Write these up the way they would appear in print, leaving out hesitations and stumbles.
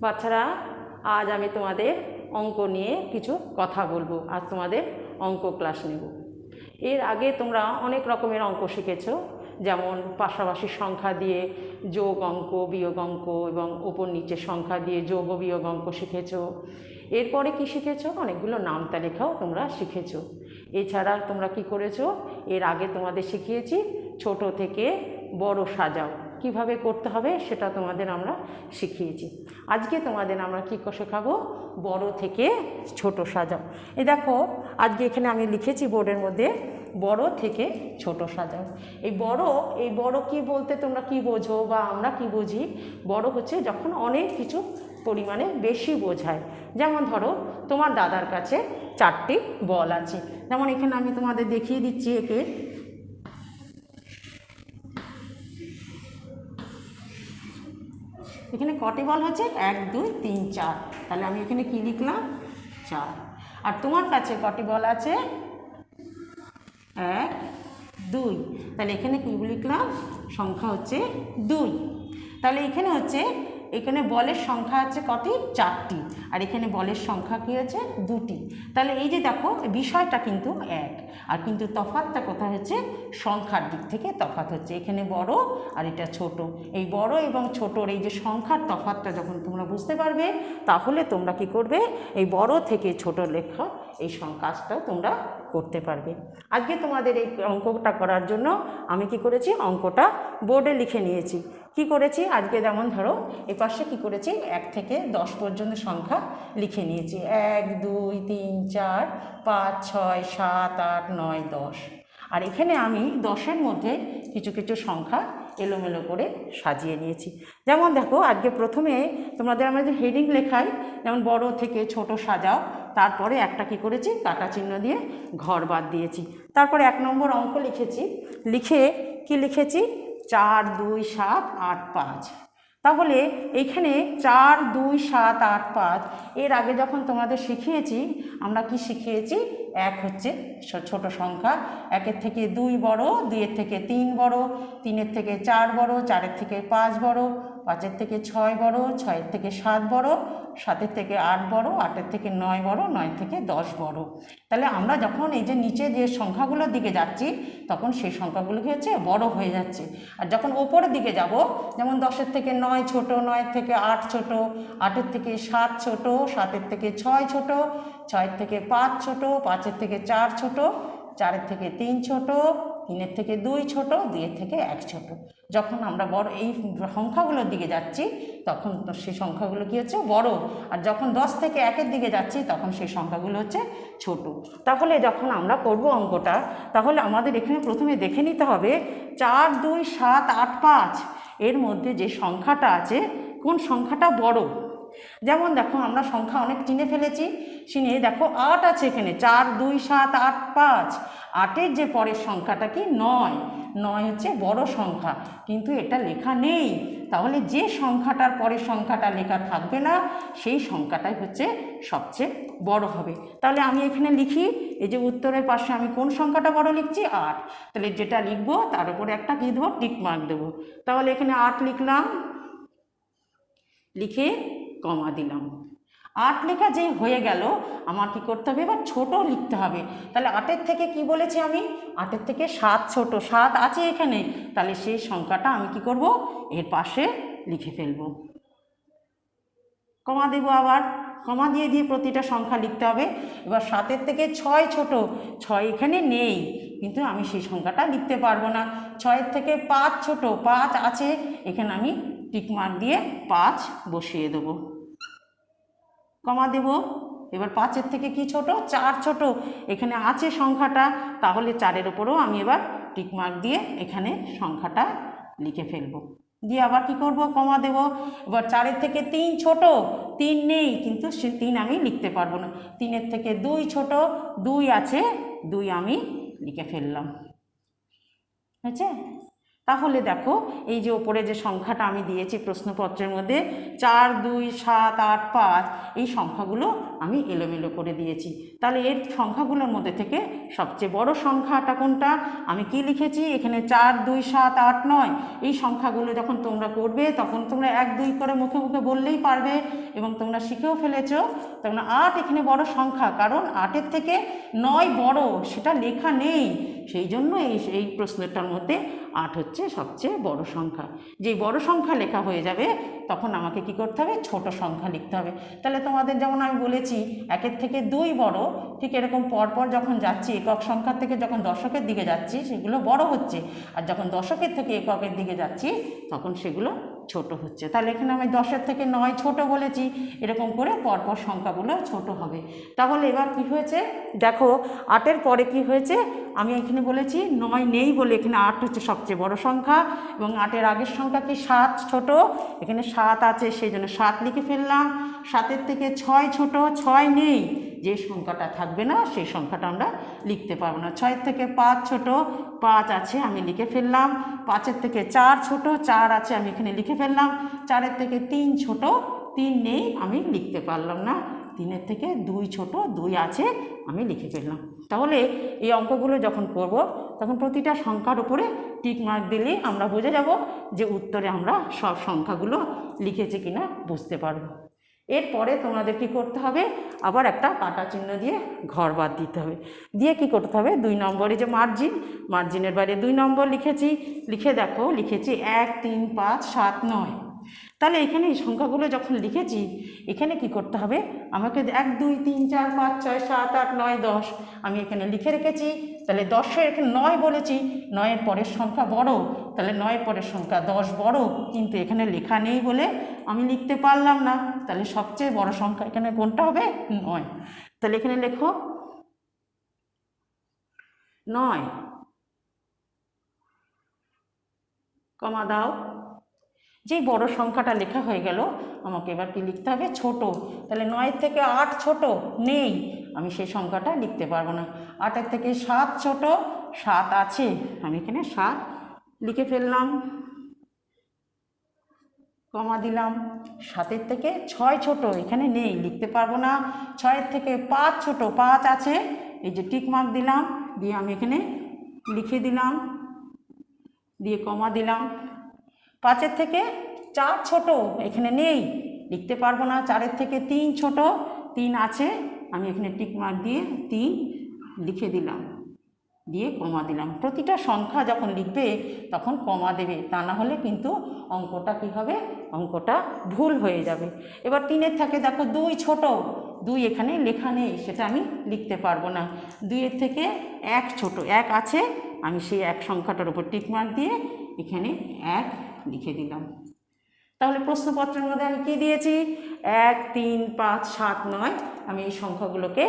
বাচ্চারা, আজ আমি তোমাদের অঙ্ক নিয়ে কিছু কথা বলবো। আজ তোমাদের অঙ্ক ক্লাস নেব। এর আগে তোমরা অনেক রকমের অঙ্ক শিখেছো, যেমন পাশাপাশি সংখ্যা দিয়ে যোগ অঙ্ক, বিয়োগ অঙ্ক এবং ওপর নিচে সংখ্যা দিয়ে যোগ ও বিয়োগ অঙ্ক শিখেছো। এরপরে কি শিখেছো? অনেকগুলো নাম তালিকাও তোমরা শিখেছো। এছাড়া তোমরা কি করেছো? এর আগে তোমাদের শিখিয়েছি ছোট থেকে বড় সাজাও কিভাবে করতে হবে, সেটা তোমাদের আমরা শিখিয়েছি। আজকে তোমাদের আমরা কী শেখাবো? বড় থেকে ছোট সাজাও। এই দেখো, আজকে এখানে আমি লিখেছি বোর্ডের মধ্যে, বড় থেকে ছোট সাজাও। এই বড় কি বলতে তোমরা কি বোঝো বা আমরা কি বুঝি? বড় হচ্ছে যখন অনেক কিছু পরিমাণে বেশি বোঝায়। যেমন ধরো, তোমার দাদার কাছে 4টি বল আছে। যেমন এখানে আমি তোমাদের দেখিয়ে দিচ্ছি একে। এখানে কটি বল হচ্ছে? 1 2 3 4। তাহলে আমি এখানে কি লিখলাম? 4। আর তোমার কাছে কটি বল আছে? 1 2। তাহলে এখানে কি লিখলাম? সংখ্যা হচ্ছে 2। তাহলে এখানে হচ্ছে, এখানে বলের সংখ্যা আছে কটি? 4টি। আর এখানে বলের সংখ্যা কি আছে? 2টি। তাহলে এই যে দেখো, বিষয়টা কিন্তু এক, আর কিন্তু তফাৎটা কোথায় হচ্ছে? সংখ্যার দিক থেকে তফাৎ হচ্ছে। এখানে বড় আর এটা ছোট। এই বড় এবং ছোটর এই যে সংখ্যার তফাৎটা যখন তোমরা বুঝতে পারবে, তাহলে তোমরা কি করবে? এই বড় থেকে ছোট লেখা এই কাজটাও তোমরা করতে পারবে। আজকে তোমাদের এই অঙ্কটা করার জন্য আমি কি করেছি? অঙ্কটা বোর্ডে লিখে নিয়েছি। কি করেছি? আজকে যেমন ধরো, এ পাশে কি করেছি? 1 থেকে 10 পর্যন্ত সংখ্যা লিখে নিয়েছি। 1 2 3 4 5 6 7 8 9 10। আর এখানে আমি 10-এর মধ্যে কিছু কিছু সংখ্যা এলোমেলো করে সাজিয়ে নিয়েছি। যেমন দেখো, আজকে প্রথমে তোমাদের আমরা যে হেডিং লেখাই, যেমন বড় থেকে ছোট সাজাও, তারপরে একটা কি করেছি? কাটা চিহ্ন দিয়ে ঘর বাদ দিয়েছি। তারপরে 1 নম্বর অঙ্ক লিখেছি। লিখে কি লিখেছি? 4 2 7 8 5। তাহলে এইখানে 4 2 7 8 5 এর আগে যখন তোমাদের শিখিয়েছি, আমরা কি শিখিয়েছি? 1 হচ্ছে ছোট সংখ্যা, 1-এর থেকে 2 বড়, 2-এর থেকে 3 বড়, 3-এর থেকে 4 বড়, 4-এর থেকে 5 বড়, 5-এর থেকে 6 বড়, 6-এর থেকে 7 বড়, 7-এর থেকে 8 বড়, 8-এর থেকে 9 বড়, 9-এর থেকে 10 বড়। তাহলে আমরা যখন এই যে নিচে যে সংখ্যাগুলোর দিকে যাচ্ছি, তখন সেই সংখ্যাগুলো কি হচ্ছে? বড় হয়ে যাচ্ছে। আর যখন ওপরের দিকে যাব, যেমন 10-এর থেকে 9 ছোট, 9-এর থেকে 8 ছোট, 8-এর থেকে 7 ছোট, 7-এর থেকে 6 ছোট, 6-এর থেকে 5 ছোট, 5-এর থেকে 4 ছোট, 4-এর থেকে 3 ছোট, 3-এর থেকে 2 ছোট, 2-এর থেকে 1 ছোট। যখন আমরা বড় এই সংখ্যাগুলোর দিকে যাচ্ছি, তখন সেই সংখ্যাগুলো কি হচ্ছে? বড়। আর যখন 10 থেকে 1-এর দিকে যাচ্ছি, তখন সেই সংখ্যাগুলো হচ্ছে ছোট। তাহলে যখন আমরা করব অঙ্কটা, তাহলে আমাদের এখানে প্রথমে দেখে নিতে হবে 4 2 7 8 5 এর মধ্যে যে সংখ্যাটা আছে, কোন সংখ্যাটা বড়। যেমন দেখো, আমরা সংখ্যা অনেক চিনে ফেলেছি। চিনে দেখো 8 আছে এখানে, 4 2 7 8 5। 8-এর যে পরের সংখ্যাটা কি? 9। 9 হচ্ছে বড় সংখ্যা, কিন্তু এটা লেখা নেই। তাহলে যে সংখ্যাটার পরের সংখ্যাটা লেখা থাকবে না, সেই সংখ্যাটাই হচ্ছে সবচেয়ে বড় হবে। তাহলে আমি এখানে লিখি, এই যে উত্তরের পাশে আমি কোন সংখ্যাটা বড় লিখছি? 8। তাহলে যেটা লিখবো তার উপরে একটা কি দেবো? টিক মার্ক দেবো। তাহলে এখানে 8 লিখলাম, লিখে কমা দিলাম। 8 লেখা যে হয়ে গেল, আমার কি করতে হবে? এবার ছোট লিখতে হবে। তাহলে 8-এর থেকে কি বলেছি আমি? 8-এর থেকে 7 ছোট, 7 আছে এখানে। তাহলে সেই সংখ্যাটা আমি কি করব? এর পাশে লিখে ফেলব। কমা দেব, আবার কমা দিয়ে দিয়ে প্রতিটা সংখ্যা লিখতে হবে। এবার 7-এর থেকে 6 ছোট, 6 এখানে নেই, কিন্তু আমি সেই সংখ্যাটা লিখতে পারবো না। 6-এর থেকে 5 ছোট, 5 আছে এখানে, আমি টিকমার্ক দিয়ে 5 বসিয়ে দেবো, কমা দেব। এবার 5-এর থেকে কি ছোট? 4 ছোট, এখানে আছে সংখ্যাটা, তাহলে 4-এর উপরেও আমি এবার টিকমার্ক দিয়ে এখানে সংখ্যাটা লিখে ফেলবো। দিয়ে আবার কি করব? কমা দেব। এবার 4-এর থেকে 3 ছোট, 3 নেই, কিন্তু সে 3 আমি লিখতে পারবো না। 3-এর থেকে 2 ছোট, 2 আছে, 2 আমি লিখে ফেললাম। হয়েছে? তাহলে দেখো এই যে ওপরে যে সংখ্যাটা আমি দিয়েছি প্রশ্নপত্রের মধ্যে 4, 2, 7, 8, 5 এই সংখ্যাগুলো আমি এলোমেলো করে দিয়েছি। তাহলে এর সংখ্যাগুলোর মধ্যে থেকে সবচেয়ে বড় সংখ্যাটা কোনটা? আমি কি লিখেছি এখানে 4, 2, 7, 8, 9 এই সংখ্যাগুলো যখন তোমরা করবে তখন তোমরা 1, 2 করে মুখে মুখে বললেই পারবে এবং তোমরা শিখেও ফেলেছো। তখন 8 এখানে বড় সংখ্যা, কারণ 8-এর থেকে 9 বড়, সেটা লেখা নেই, সেই জন্য এই প্রশ্নটার মধ্যে 8 হচ্ছে সবচেয়ে বড় সংখ্যা। যেই বড় সংখ্যা লেখা হয়ে যাবে তখন আমাকে কি করতে হবে? ছোট সংখ্যা লিখতে হবে। তাহলে তোমাদের যেমন আমি বলেছি 1-এর থেকে 2 বড়, ঠিক এরকম পরপর যখন যাচ্ছি একক সংখ্যা থেকে যখন দশকের দিকে যাচ্ছি সেগুলো বড় হচ্ছে, আর যখন দশকের থেকে এককের দিকে যাচ্ছি তখন সেগুলো ছোট হচ্ছে। তাহলে এখানে আমি 10-এর থেকে 9 ছোট বলেছি, এরকম করে পরপর সংখ্যাগুলো ছোট হবে। তাহলে এবার কি হয়েছে দেখো, 8-এর পরে কি হয়েছে? আমি এখানে বলেছি 9 নেই বলে এখানে 8 হচ্ছে সবচেয়ে বড় সংখ্যা, এবং 8-এর আগের সংখ্যা কি 7 ছোট, এখানে 7 আছে সেই জন্য 7 লিখে ফেললাম। 7-এর থেকে 6 ছোট, 6 নেই, যে সংখ্যাটা থাকবে না সেই সংখ্যাটা আমরা লিখতে পারবো না। 6-এর থেকে 5 ছোট, 5 আছে আমি লিখে ফেললাম। 5-এর থেকে 4 ছোট, 4 আছে আমি এখানে লিখে ফেললাম। 4-এর থেকে 3 ছোট, 3 নেই আমি লিখতে পারলাম না। 3-এর থেকে 2 ছোট, 2 আছে আমি লিখে ফেললাম। তাহলে এই অঙ্কগুলো যখন করব তখন প্রতিটা সংখ্যার উপরে টিক মার্ক দিলে আমরা বুঝে যাব যে উত্তরে আমরা সব সংখ্যাগুলো লিখেছি কিনা বুঝতে পারবো। এরপরে তোমাদের কি করতে হবে? আবার একটা কাটা চিহ্ন দিয়ে ঘর বাদ দিতে হবে। দিয়ে কি করতে হবে? 2 নম্বরে যে মার্জিনের বাইরে 2 নম্বর লিখেছি, লিখে দেখো লিখেছি 1, 3, 5, 7, 9। তাহলে এখানে এই সংখ্যাগুলো যখন লিখেছি এখানে কি করতে হবে? আমাকে 1, 2, 3, 4, 5, 6, 7, 8, 9, 10 আমি এখানে লিখে রেখেছি। তাহলে 10-এর এখানে 9 বলেছি, 9-এর পরের সংখ্যা বড়, তাহলে 9-এর পরের সংখ্যা 10 বড়, কিন্তু এখানে লেখা নেই বলে আমি লিখতে পারলাম না। তাহলে সবচেয়ে বড় সংখ্যা এখানে কোনটা হবে? 9। তাহলে এখানে লেখো 9, কমা দাও। যেই বড় সংখ্যাটা লেখা হয়ে গেল আমাকে এবার কি লিখতে হবে? ছোট। তাহলে 9-এর থেকে 8 ছোট, নেই, আমি সেই সংখ্যাটা লিখতে পারবো না। 8-এর থেকে 7 ছোট, 7 আছে, আমি এখানে 7 লিখে ফেললাম, কমা দিলাম। 7-এর থেকে 6 ছোট, এখানে নেই, লিখতে পারবো না। 6-এর থেকে 5 ছোট, 5 আছে, এই যে টিক মার্ক দিলাম, দিয়ে আমি এখানে লিখে দিলাম, দিয়ে কমা দিলাম। 5-এর থেকে 4 ছোট, এখানে নেই, লিখতে পারবো না। 4-এর থেকে 3 ছোট, 3 আছে, আমি এখানে টিক মার্ক দিয়ে 3 লিখে দিলাম, দিয়ে কমা দিলাম। প্রতিটা সংখ্যা যখন লিখবে তখন কমা দেবে, তা না হলে কিন্তু অঙ্কটা কী হবে? অঙ্কটা ভুল হয়ে যাবে। এবার 3-এর থেকে দেখো 2 ছোট, 2 এখানে লেখা নেই, সেটা আমি লিখতে পারবো না। 2-এর থেকে 1 ছোট, 1 আছে, আমি সেই 1 সংখ্যাটার উপর টিক মার্ক দিয়ে এখানে 1 লিখে দিলাম। তাহলে প্রশ্নপত্রের মধ্যে আমি কী দিয়েছি? 1, 3, 5, 7, 9 আমি এই সংখ্যাগুলোকে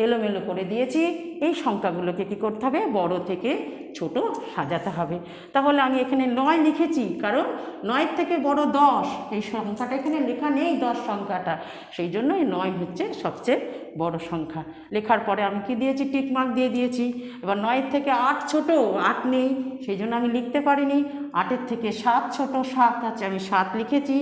এলোমেলো করে দিয়েছি। এই সংখ্যাগুলোকে কী করতে হবে? বড় থেকে ছোট সাজাতে হবে। তাহলে আমি এখানে 9 লিখেছি, কারণ 9-এর থেকে বড় 10, এই সংখ্যাটা এখানে লেখা নেই, 10 সংখ্যাটা, সেই জন্য এই 9 হচ্ছে সবচেয়ে বড় সংখ্যা। লেখার পরে আমি কি দিয়েছি? টিক মার্ক দিয়ে দিয়েছি। এবার 9-এর থেকে 8 ছোট, 8 নেই, সেই জন্য আমি লিখতে পারিনি। 8-এর থেকে 7 ছোট, 7 আছে, আমি 7 লিখেছি।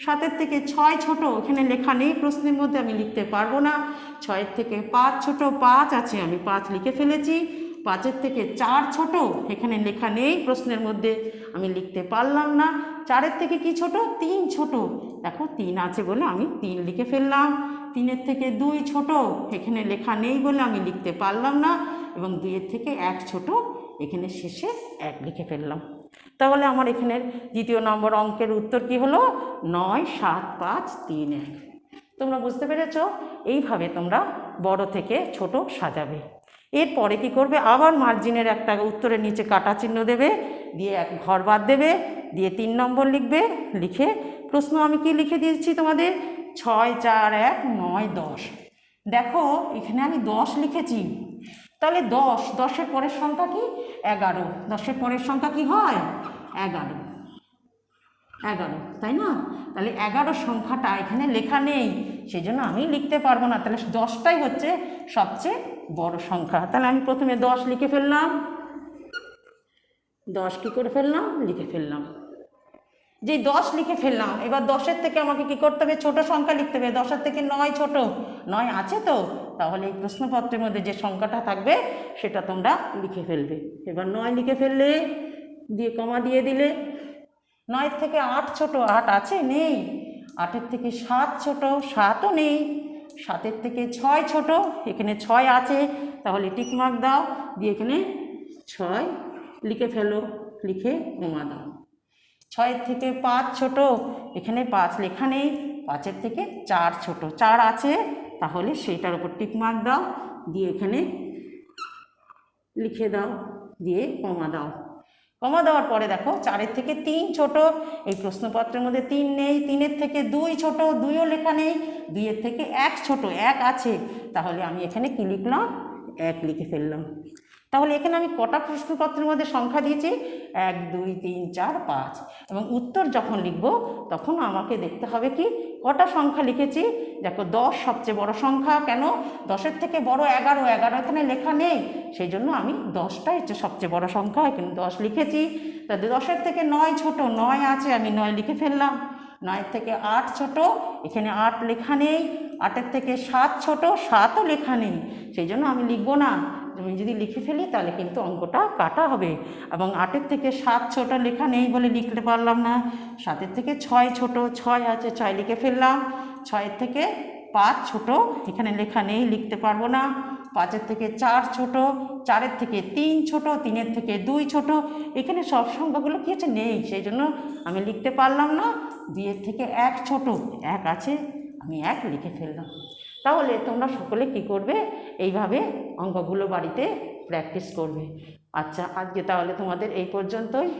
7-এর থেকে 6 ছোট, এখানে লেখা নেই প্রশ্নের মধ্যে, আমি লিখতে পারবো না। 6-এর থেকে 5 ছোট, 5 আছে, আমি 5 লিখে ফেলেছি। 5-এর থেকে 4 ছোট, এখানে লেখা নেই প্রশ্নের মধ্যে, আমি লিখতে পারলাম না। 4-এর থেকে কি ছোট? 3 ছোট, দেখো 3 আছে বলে আমি 3 লিখে ফেললাম। 3-এর থেকে 2 ছোট, এখানে লেখা নেই বলে আমি লিখতে পারলাম না, এবং 2-এর থেকে 1 ছোট, এখানে শেষে 1 লিখে ফেললাম। তাহলে আমার এখানের দ্বিতীয় নম্বর অঙ্কের উত্তর কি হলো? 9, 7, 5, 3, 1। তোমরা বুঝতে পেরেছ? এইভাবে তোমরা বড় থেকে ছোট সাজাবে। এরপরে কি করবে? আবার মার্জিনের একটা উত্তরের নিচে কাটা চিহ্ন দেবে, দিয়ে 1 ঘর বাদ দেবে, দিয়ে 3 নম্বর লিখবে। লিখে প্রশ্ন আমি কি লিখে দিয়েছি তোমাদের? 6, 4, 1, 9, 10। দেখো এখানে আমি 10 লিখেছি। তাহলে 10-এর পরের সংখ্যা কি? 11। 10-এর পরের সংখ্যা কি হয়? 11, তাই না? তাহলে 11 সংখ্যাটা এখানে লেখা নেই, সেই জন্য আমি লিখতে পারবো না। তাহলে 10টাই হচ্ছে সবচেয়ে বড় সংখ্যা। তাহলে আমি প্রথমে 10 লিখে ফেললাম, 10 কী করে ফেললাম, লিখে ফেললাম। যে 10 লিখে ফেললাম, এবার 10-এর থেকে আমাকে কি করতে হবে, ছোট সংখ্যা লিখতে হবে। 10-এর থেকে 9 ছোট, 9 আছে তো, তাহলে এই প্রশ্নপত্রের মধ্যে যে সংখ্যাটা থাকবে সেটা তোমরা লিখে ফেলবে। এবার 9 লিখে ফেললে, দিয়ে কমা দিয়ে দিলে। 9-এর থেকে 8 ছোট, 8 আছে, নেই। 8-এর থেকে 7 ছোট, 7ও নেই। 7-এর থেকে 6 ছোট, এখানে 6 আছে, তাহলে টিকমার্ক দাও, দিয়ে এখানে 6 লিখে ফেলো, লিখে কমা দাও। 6-এর থেকে 5 ছোট, এখানে 5 লেখা নেই। 5-এর থেকে 4 ছোট, 4 আছে, তাহলে সেইটার উপর টিকমার্ক দাও, দিয়ে এখানে লিখে দাও, দিয়ে কমা দাও। কমা দেওয়ার পরে দেখো 4-এর থেকে 3 ছোট, এই প্রশ্নপত্রের মধ্যে 3 নেই। 3-এর থেকে 2 ছোট, 2ও লেখা নেই। 2-এর থেকে 1 ছোট, 1 আছে, তাহলে আমি এখানে কি লিখলাম, 1 লিখে ফেললাম। তাহলে এখানে আমি কটা প্রশ্নপত্রের মধ্যে সংখ্যা দিয়েছি, 1 2 3 4 5, এবং উত্তর যখন লিখব তখন আমাকে দেখতে হবে কি কটা সংখ্যা লিখেছি। দেখো 10 সবচেয়ে বড় সংখ্যা, কেন 10-এর থেকে বড় 11, 11 এখানে লেখা নেই, সেই জন্য আমি 10টাই হচ্ছে সবচেয়ে বড় সংখ্যা, এখানে 10 লিখেছি। তাহলে 10-এর থেকে 9 ছোট, 9 আছে, আমি 9 লিখে ফেললাম। 9-এর থেকে 8 ছোট, এখানে 8 লেখা নেই। 8-এর থেকে 7 ছোট, 7ও লেখা নেই, সেই জন্য আমি লিখবো না। আমি যদি লিখে ফেলি তাহলে কিন্তু অঙ্কটা কাটা হবে, এবং 8-এর থেকে 7 ছোট লেখা নেই বলে লিখতে পারলাম না। 7-এর থেকে 6 ছোট, 6 আছে, 6 লিখে ফেললাম। 6-এর থেকে 5 ছোট, এখানে লেখা নেই, লিখতে পারবো না। 5-এর থেকে 4 ছোট, 4-এর থেকে 3 ছোট, 3-এর থেকে 2 ছোট, এখানে সব সংখ্যাগুলো কি আছে, নেই, সেই জন্য আমি লিখতে পারলাম না। 2-এর থেকে 1 ছোট, 1 আছে, আমি 1 লিখে ফেললাম। তাহলে তোমরা সকলে কি করবে, এইভাবে অঙ্কগুলো বাড়িতে প্র্যাকটিস করবে। আচ্ছা, আজকে তাহলে তোমাদের এই পর্যন্তই।